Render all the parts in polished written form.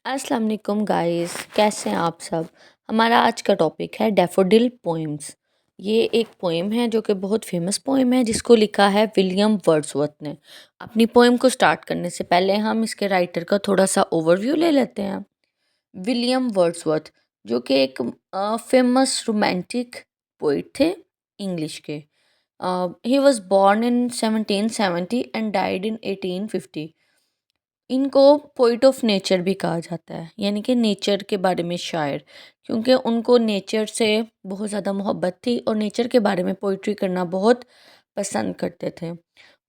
अस्सलाम वालेकुम गाइस, कैसे हैं आप सब। हमारा आज का टॉपिक है डैफोडिल पोइम्स। ये एक पोइम है जो कि बहुत फेमस पोइम है, जिसको लिखा है विलियम वर्ड्सवर्थ ने। अपनी पोइम को स्टार्ट करने से पहले हम इसके राइटर का थोड़ा सा ओवरव्यू ले लेते हैं। विलियम वर्ड्सवर्थ जो कि एक फेमस रोमांटिक पोइट थे इंग्लिश के। He was born in 1770 and died in 1850। इनको पोइट ऑफ नेचर भी कहा जाता है, यानी कि नेचर के बारे में शायर, क्योंकि उनको नेचर से बहुत ज़्यादा मोहब्बत थी और नेचर के बारे में पोइट्री करना बहुत पसंद करते थे।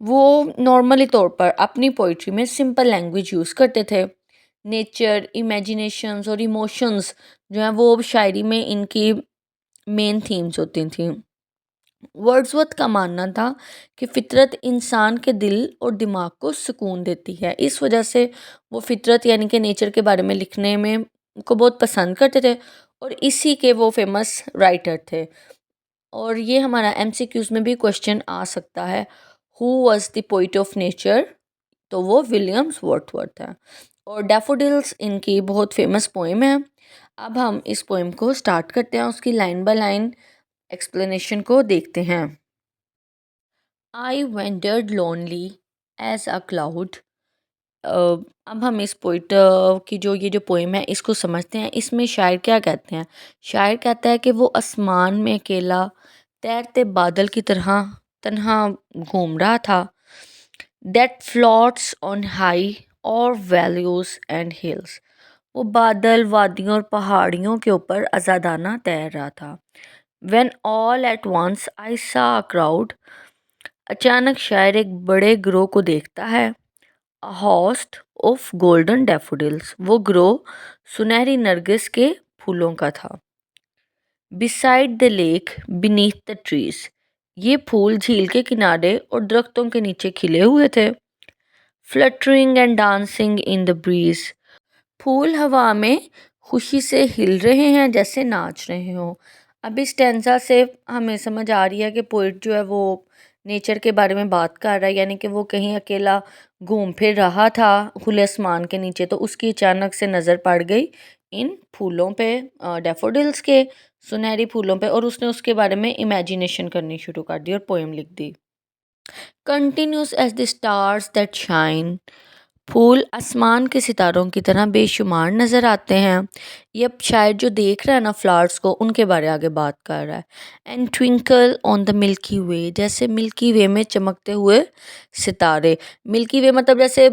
वो नॉर्मली तौर पर अपनी पोइट्री में सिंपल लैंग्वेज यूज़ करते थे। नेचर, इमेजिनेशंस और इमोशंस जो हैं वो शायरी में इनकी मेन थीम्स होती थी। वर्ड्सवर्थ का मानना था कि फ़ितरत इंसान के दिल और दिमाग को सुकून देती है। इस वजह से वो फ़ितरत यानी कि नेचर के बारे में लिखने में को बहुत पसंद करते थे और इसी के वो फेमस राइटर थे। और ये हमारा एमसीक्यूज़ में भी क्वेश्चन आ सकता है, who was the poet of nature, तो वो विलियम्स वर्ड्सवर्थ है। और डैफोडिल्स इनकी बहुत फेमस पोइम है। अब हम इस पोइम को स्टार्ट करते हैं, उसकी लाइन बाय लाइन एक्सप्लेनेशन को देखते हैं। I wandered lonely as a cloud. अब हम इस पोइट की जो ये जो पोइम है इसको समझते हैं। इसमें शायर क्या कहते हैं। शायर कहता है कि वो आसमान में अकेला तैरते बादल की तरह तन्हा घूम रहा था। दैट फ्लोट्स ऑन हाई और वैल्यूज एंड हिल्स। वो बादल, वादियों और पहाड़ियों के ऊपर आज़ादाना तैर रहा था। When all at once I saw a crowd। अचानक शायर एक बड़े ग्रोह को देखता है। A host of golden daffodils। वो ग्रोह सुनहरी नरगिस के फूलों का था। Beside the lake, beneath the trees। ये फूल झील के किनारे और दरख्तों के नीचे खिले हुए थे। Fluttering and dancing in the breeze। फूल हवा में खुशी से हिल रहे हैं जैसे नाच रहे हों। अब इस टेंसा से हमें समझ आ रही है कि पोइट जो है वो नेचर के बारे में बात कर रहा है, यानी कि वो कहीं अकेला घूम फिर रहा था खुले आसमान के नीचे, तो उसकी अचानक से नज़र पड़ गई इन फूलों पे, डैफोडिल्स के सुनहरी फूलों पे, और उसने उसके बारे में इमेजिनेशन करनी शुरू कर दी और पोएम लिख दी। Continuous as the stars that shine. फूल आसमान के सितारों की तरह बेशुमार नज़र आते हैं। ये अब शायर जो देख रहा है ना फ्लावर्स को, उनके बारे आगे बात कर रहा है। And twinkle on the milky way. जैसे मिल्की वे में चमकते हुए सितारे। मिल्की वे मतलब जैसे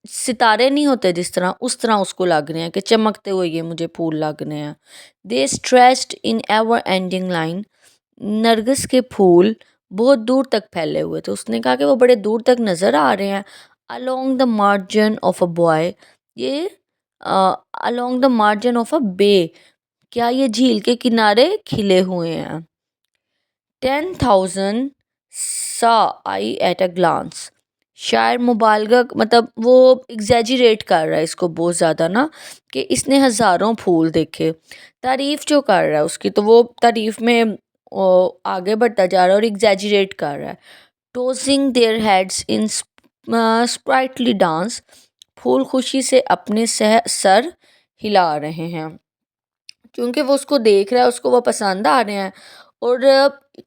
सितारे नहीं होते जिस तरह, उस तरह उसको लग रहे हैं कि चमकते हुए ये मुझे फूल लग रहे हैं। They stretched in ever ending line. नरगिस के फूल बहुत दूर तक फैले हुए थे। उसने कहा कि वो बड़े दूर तक नज़र आ रहे हैं। Along the margin of a boy. ये along the margin of a bay. क्या ये झील के किनारे खिले हुए हैं। 10,000 सा आई एट अ ग्लांस। शायर मुबालगा मतलब वो एग्जैजरेट कर रहा है इसको बहुत ज़्यादा ना, कि इसने हज़ारों फूल देखे। तारीफ़ जो कर रहा है उसकी, तो वो तारीफ़ में आगे बढ़ता जा रहा है और एग्जैजरेट कर रहा है। Tossing their heads in sprightly dance. फूल खुशी से अपने सर हिला रहे हैं, क्योंकि वो उसको देख रहा है, उसको वो पसंद आ रहे हैं। और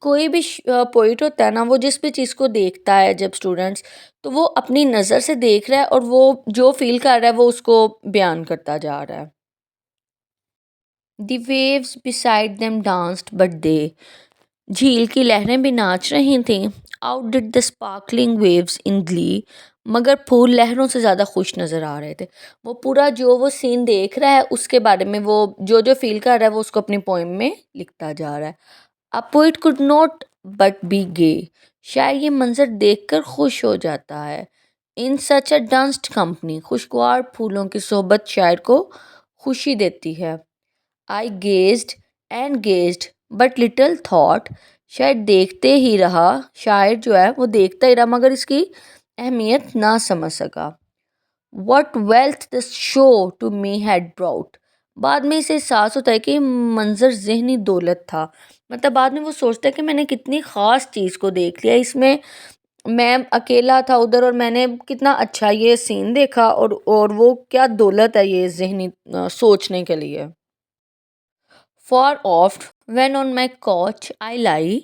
कोई भी पोइट होता है ना, वो जिस भी चीज़ को देखता है जब स्टूडेंट्स, तो वो अपनी नज़र से देख रहा है और वो जो फील कर रहा है वो उसको बयान करता जा रहा है। The waves beside them danced but they. झील की लहरें भी नाच रही थीं। Out did the sparkling waves in Glee. मगर फूल लहरों से ज़्यादा खुश नज़र आ रहे थे। वो पूरा जो वो सीन देख रहा है उसके बारे में वो जो जो फील कर रहा है वो उसको अपनी पोइम में लिखता जा रहा है। A poet could not but be gay. शायर ये मंजर देखकर खुश हो जाता है। इन सच अ डंस्ड कंपनी। खुशगवार फूलों की सोहबत शायर को खुशी देती है। I gazed and gazed but little thought. शायद देखते ही रहा, शायर जो है वो देखता ही रहा मगर इसकी अहमियत ना समझ सका। What wealth the show to me had brought. बाद में इसे एहसास होता है कि मंजर जहनी दौलत था। मतलब बाद में वो सोचता है कि मैंने कितनी ख़ास चीज़ को देख लिया, इसमें मैं अकेला था उधर और मैंने कितना अच्छा ये सीन देखा, और वो क्या दौलत है ये ज़हनी सोचने के लिए। For oft when on my couch आई लाई,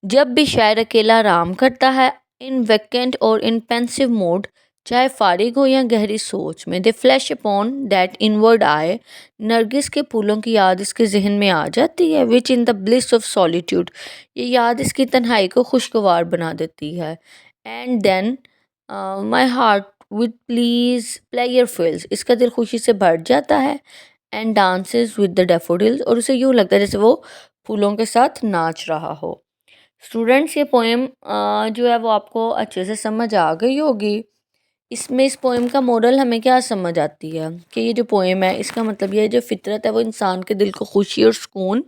जब भी शायर अकेला आराम करता है, इन वैकेंट और इन पेंसिव मोड, चाहे फारिग हो या गहरी सोच में, दे फ्लैश अपॉन दैट इनवर्ड आई, नरगिस के फूलों की याद इसके जहन में आ जाती है, which in the bliss of solitude, ये याद इसकी तन्हाई को खुशगवार बना देती है। And then my heart with pleasure fills, इसका दिल खुशी से भर जाता है, and dances with the daffodils, और उसे यूँ लगता है जैसे वो फूलों के साथ नाच रहा हो। स्टूडेंट्स, ये पोएम जो है वो आपको अच्छे से समझ आ गई होगी। इसमें इस पोएम का मोरल हमें क्या समझ आती है कि ये जो पोएम है इसका मतलब ये है, जो फितरत है वो इंसान के दिल को खुशी और सुकून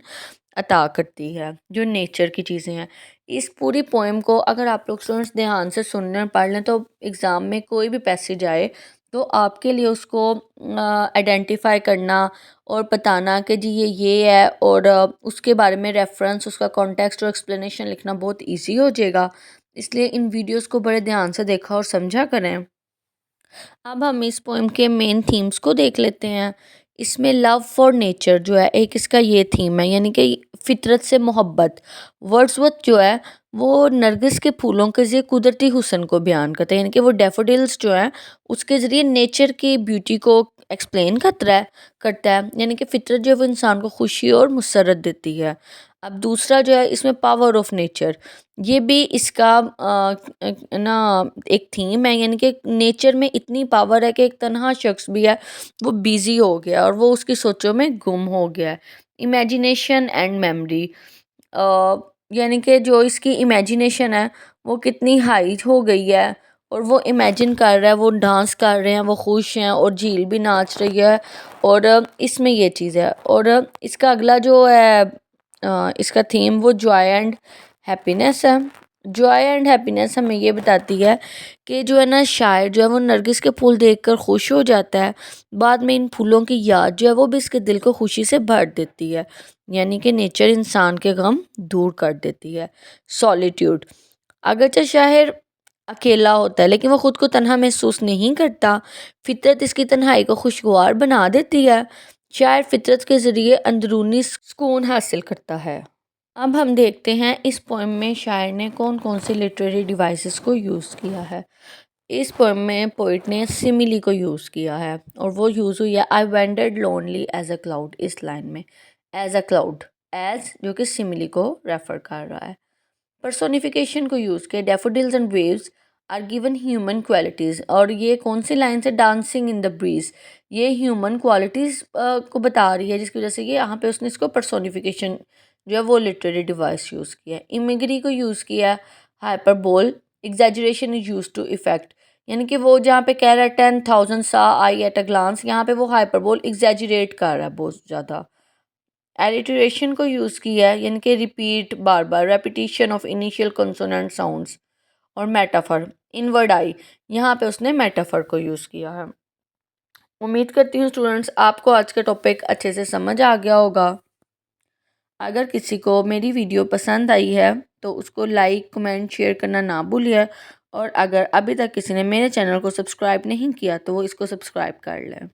अता करती है, जो नेचर की चीज़ें हैं। इस पूरी पोएम को अगर आप लोग स्टूडेंट्स ध्यान से सुन लें और पढ़ लें, तो एग्ज़ाम में कोई भी पैसेज आए तो आपके लिए उसको आइडेंटिफाई करना और बताना कि जी ये है, और उसके बारे में रेफरेंस, उसका कॉन्टेक्स्ट और एक्सप्लेनेशन लिखना बहुत इजी हो जाएगा। इसलिए इन वीडियोस को बड़े ध्यान से देखा और समझा करें। अब हम इस पोएम के मेन थीम्स को देख लेते हैं। इसमें लव फॉर नेचर जो है एक इसका ये थीम है, यानी कि फितरत से मोहब्बत। वर्ड्सवर्थ जो है वो नरगिस के फूलों के ज़रिए कुदरती हुस्न को बयान करता है, यानी कि वो डैफोडिल्स जो है उसके ज़रिए नेचर की ब्यूटी को एक्सप्लेन करता है, यानी कि फितरत जो है वो इंसान को खुशी और मुसरत देती है। अब दूसरा जो है इसमें पावर ऑफ नेचर, ये भी इसका ना एक थीम है, यानी कि नेचर में इतनी पावर है कि एक तन्हा शख्स भी है वो बिजी हो गया और वो उसकी सोचों में गुम हो गया है। इमेजिनेशन एंड मेमोरी, यानी कि जो इसकी इमेजिनेशन है वो कितनी हाई हो गई है, और वो इमेजिन कर रहा है, वो डांस कर रहे हैं, वो खुश हैं, और झील भी नाच रही है, और इसमें ये चीज़ है। और इसका अगला जो है इसका थीम वो जॉय एंड हैप्पीनेस है। जॉय एंड हैप्पीनेस हमें ये बताती है कि जो है ना शायर जो है वो नरगिस के फूल देखकर खुश हो जाता है, बाद में इन फूलों की याद जो है वो भी इसके दिल को खुशी से भर देती है, यानी कि नेचर इंसान के गम दूर कर देती है। सॉलिट्यूड, अगरचे शायर अकेला होता है लेकिन वो खुद को तन्हा महसूस नहीं करता, फितरत इसकी तन्हाई को खुशगवार बना देती है। शायर फितरत के ज़रिए अंदरूनी सुकून हासिल करता है। अब हम देखते हैं इस पोएम में शायर ने कौन कौन से लिटरेरी डिवाइसेस को यूज़ किया है। इस पोएम में पोइट ने सिमिली को यूज़ किया है, और वो यूज़ हुई है I wandered lonely as a cloud. इस लाइन में एज अ क्लाउड, एज जो कि सिमिली को रेफर कर रहा है। पर्सोनिफिकेशन को यूज़ किया, daffodils and waves are given human qualities, और ये कौन सी लाइन से, डांसिंग इन द ब्रीज, ये ह्यूमन क्वालिटीज़ को बता रही है, जिसकी वजह से ये यहाँ पे उसने इसको पर्सोनिफिकेशन जो है वो लिटरेरी डिवाइस यूज़ किया है। इमिग्री को यूज़ किया, hyperbole, exaggeration is use to effect, यानी कि वो जहाँ पे कह रहा है 10,000 सा आई एट अ ग्लांस, यहाँ पे वो हाइपरबोल एग्जैजरेट कर रहा है बहुत ज़्यादा। एलिटरेशन को यूज़ किया है, यानी कि repeat, bar bar repetition of initial consonant sounds. और मेटाफर, इनवर्ड आई, यहाँ पे उसने मेटाफर को यूज़ किया है। उम्मीद करती हूँ स्टूडेंट्स आपको आज का टॉपिक अच्छे से समझ आ गया होगा। अगर किसी को मेरी वीडियो पसंद आई है तो उसको लाइक, कमेंट, शेयर करना ना भूलिए, और अगर अभी तक किसी ने मेरे चैनल को सब्सक्राइब नहीं किया तो वो इसको सब्सक्राइब कर लें।